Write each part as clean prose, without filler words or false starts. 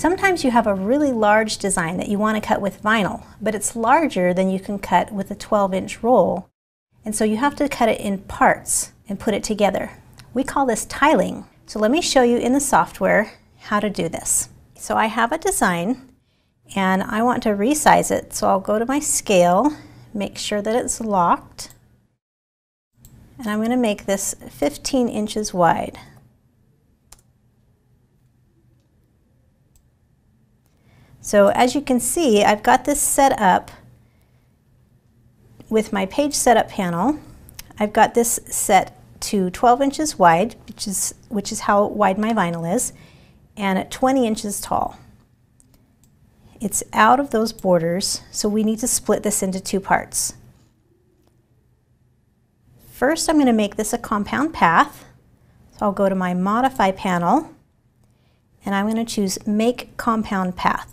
Sometimes you have a really large design that you want to cut with vinyl, but it's larger than you can cut with a 12-inch roll, and so you have to cut it in parts and put it together. We call this tiling. So let me show you in the software how to do this. So I have a design and I want to resize it, so I'll go to my scale, make sure that it's locked, and I'm going to make this 15 inches wide. So as you can see, I've got this set up with my page setup panel. I've got this set to 12 inches wide, which is how wide my vinyl is, and at 20 inches tall. It's out of those borders, so we need to split this into two parts. First, I'm going to make this a compound path. So I'll go to my Modify panel, and I'm going to choose Make Compound Path.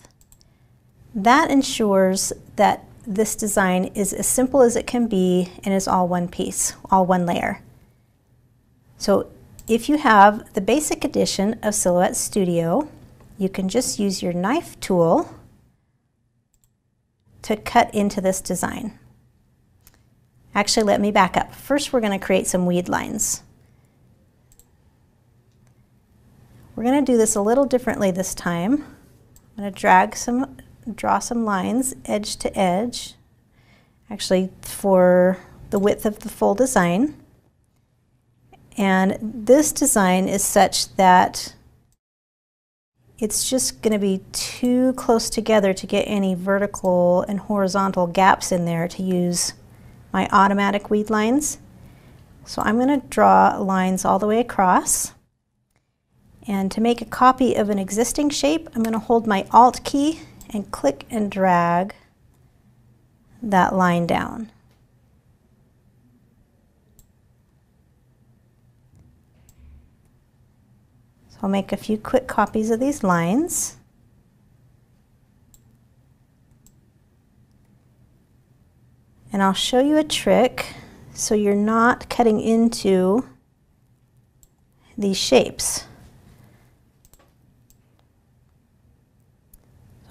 That ensures that this design is as simple as it can be and is all one piece, all one layer. So if you have the basic edition of Silhouette Studio, you can just use your knife tool to cut into this design. Actually, let me back up. First, we're going to create some weed lines. We're going to do this a little differently this time. I'm going to draw some lines edge to edge, actually for the width of the full design. And this design is such that it's just going to be too close together to get any vertical and horizontal gaps in there to use my automatic weed lines. So I'm going to draw lines all the way across. And to make a copy of an existing shape, I'm going to hold my Alt key and click and drag that line down. I'll make a few quick copies of these lines. And I'll show you a trick so you're not cutting into these shapes.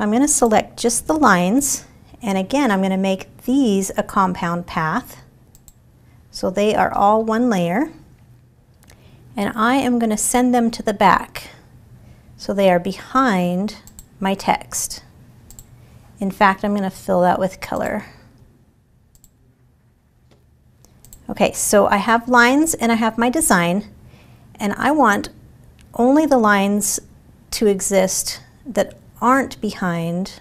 I'm going to select just the lines, and again I'm going to make these a compound path so they are all one layer. And I am going to send them to the back, so they are behind my text. In fact, I'm going to fill that with color. Okay, so I have lines and I have my design, and I want only the lines to exist that aren't behind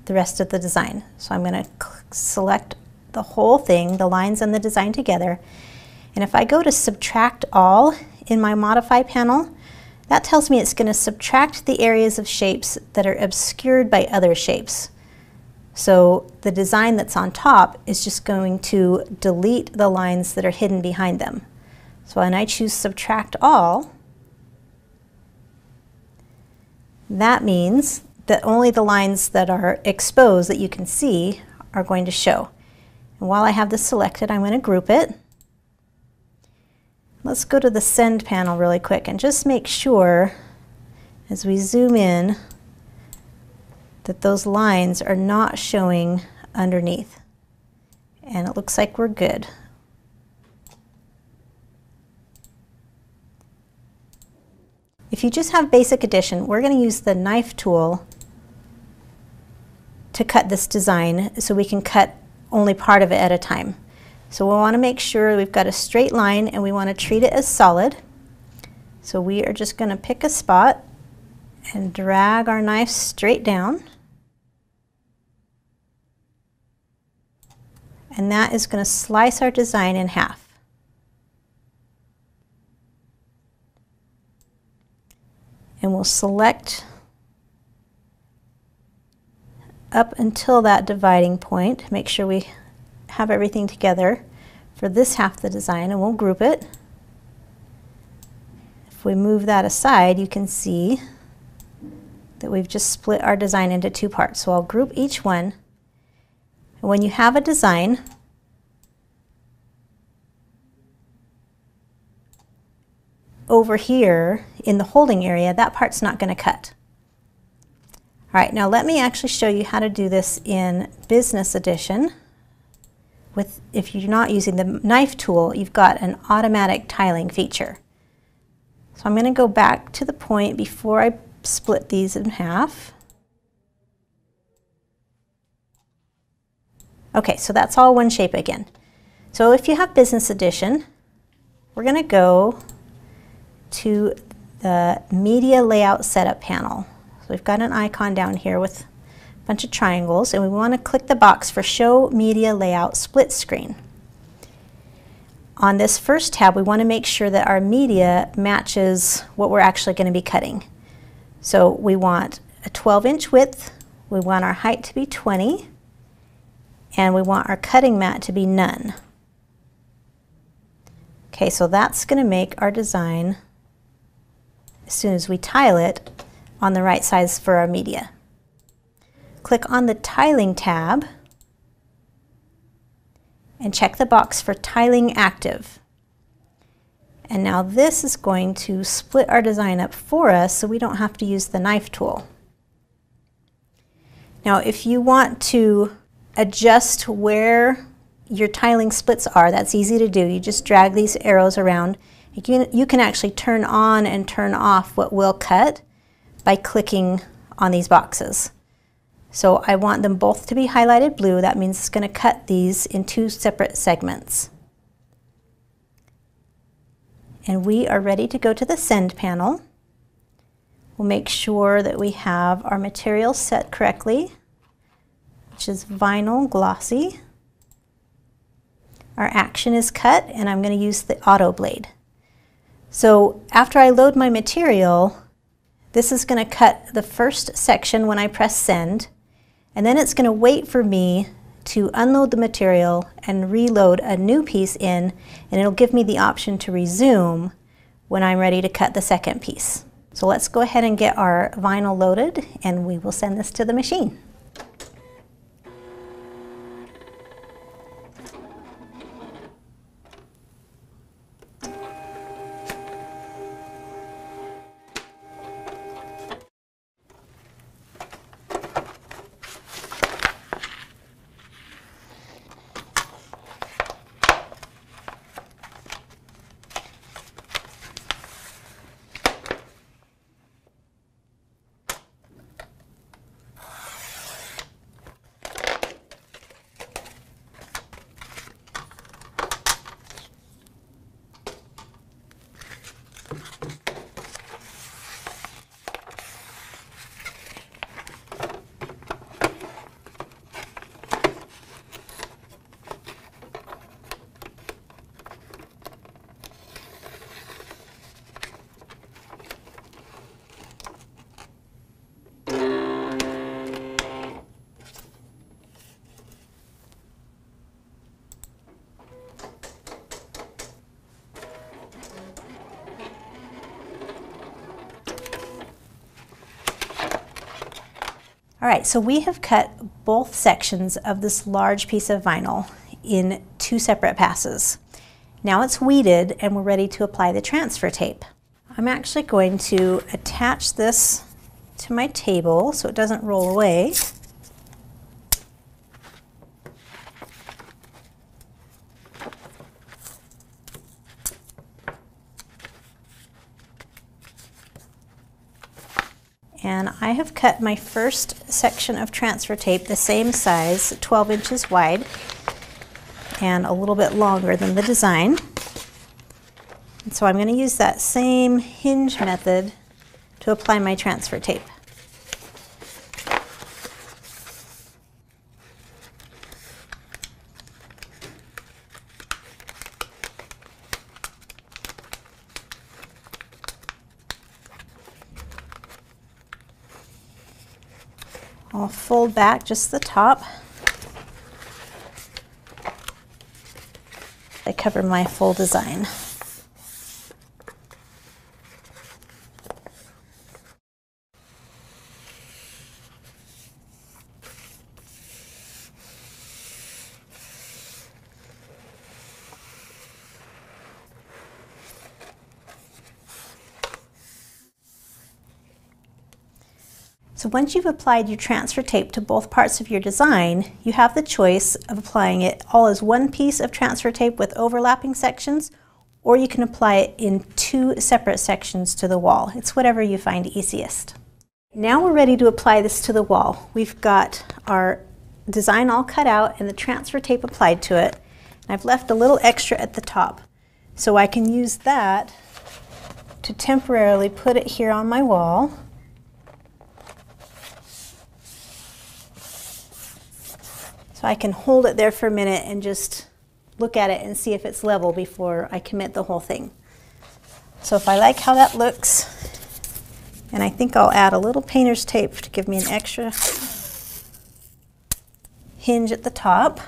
the rest of the design. So I'm going to select the whole thing, the lines and the design together. And if I go to Subtract All in my Modify panel, that tells me it's going to subtract the areas of shapes that are obscured by other shapes. So the design that's on top is just going to delete the lines that are hidden behind them. So when I choose Subtract All, that means that only the lines that are exposed that you can see are going to show. And while I have this selected, I'm going to group it. Let's go to the Send panel really quick and just make sure, as we zoom in, that those lines are not showing underneath. And it looks like we're good. If you just have Basic Edition, we're going to use the knife tool to cut this design so we can cut only part of it at a time. So we want to make sure we've got a straight line and we want to treat it as solid. So we are just going to pick a spot and drag our knife straight down. And that is going to slice our design in half. And we'll select up until that dividing point. Make sure we have everything together for this half of the design, and we'll group it. If we move that aside, you can see that we've just split our design into two parts. So I'll group each one. And when you have a design, over here in the holding area, that part's not going to cut. All right, now let me actually show you how to do this in Business Edition. If you're not using the knife tool, you've got an automatic tiling feature. So I'm going to go back to the point before I split these in half. Okay, so that's all one shape again. So if you have Business Edition, we're going to go to the Media Layout Setup panel. So we've got an icon down here with a bunch of triangles, and we want to click the box for Show Media Layout Split Screen. On this first tab, we want to make sure that our media matches what we're actually going to be cutting. So we want a 12-inch width, we want our height to be 20, and we want our cutting mat to be none. Okay, so that's going to make our design, as soon as we tile it, on the right size for our media. Click on the Tiling tab and check the box for Tiling Active. And now this is going to split our design up for us so we don't have to use the knife tool. Now if you want to adjust where your tiling splits are, that's easy to do. You just drag these arrows around. You can actually turn on and turn off what will cut by clicking on these boxes. So I want them both to be highlighted blue. That means it's going to cut these in 2 separate segments. And we are ready to go to the Send panel. We'll make sure that we have our material set correctly, which is vinyl glossy. Our action is cut, and I'm going to use the auto blade. So after I load my material, this is going to cut the first section when I press send, and then it's going to wait for me to unload the material and reload a new piece in, and it'll give me the option to resume when I'm ready to cut the second piece. So let's go ahead and get our vinyl loaded, and we will send this to the machine. All right, so we have cut both sections of this large piece of vinyl in 2 separate passes. Now it's weeded and we're ready to apply the transfer tape. I'm actually going to attach this to my table so it doesn't roll away. And I have cut my first section of transfer tape the same size, 12 inches wide, and a little bit longer than the design. And so I'm going to use that same hinge method to apply my transfer tape. I'll fold back just the top. I cover my full design. So once you've applied your transfer tape to both parts of your design, you have the choice of applying it all as one piece of transfer tape with overlapping sections, or you can apply it in 2 separate sections to the wall. It's whatever you find easiest. Now we're ready to apply this to the wall. We've got our design all cut out and the transfer tape applied to it. And I've left a little extra at the top, so I can use that to temporarily put it here on my wall. So I can hold it there for a minute and just look at it and see if it's level before I commit the whole thing. So if I like how that looks, and I think I'll add a little painter's tape to give me an extra hinge at the top.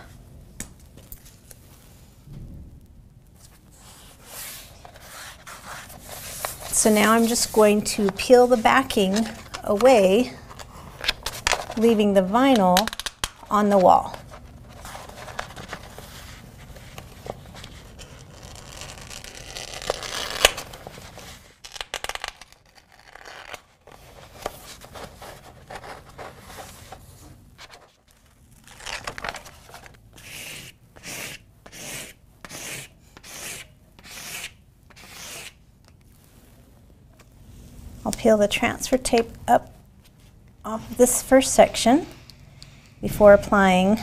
So now I'm just going to peel the backing away, leaving the vinyl on the wall. I'll peel the transfer tape up off this first section before applying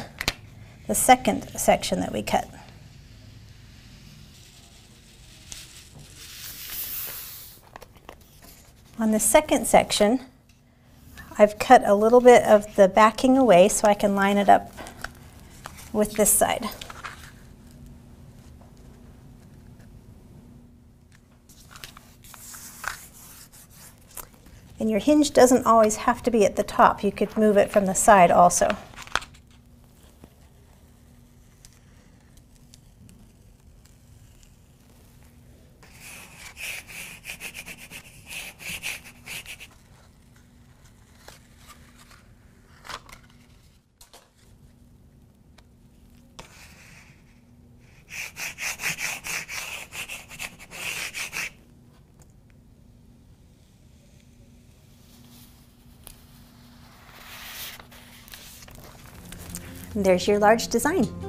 the second section that we cut. On the second section, I've cut a little bit of the backing away so I can line it up with this side. And your hinge doesn't always have to be at the top. You could move it from the side also. And there's your large design.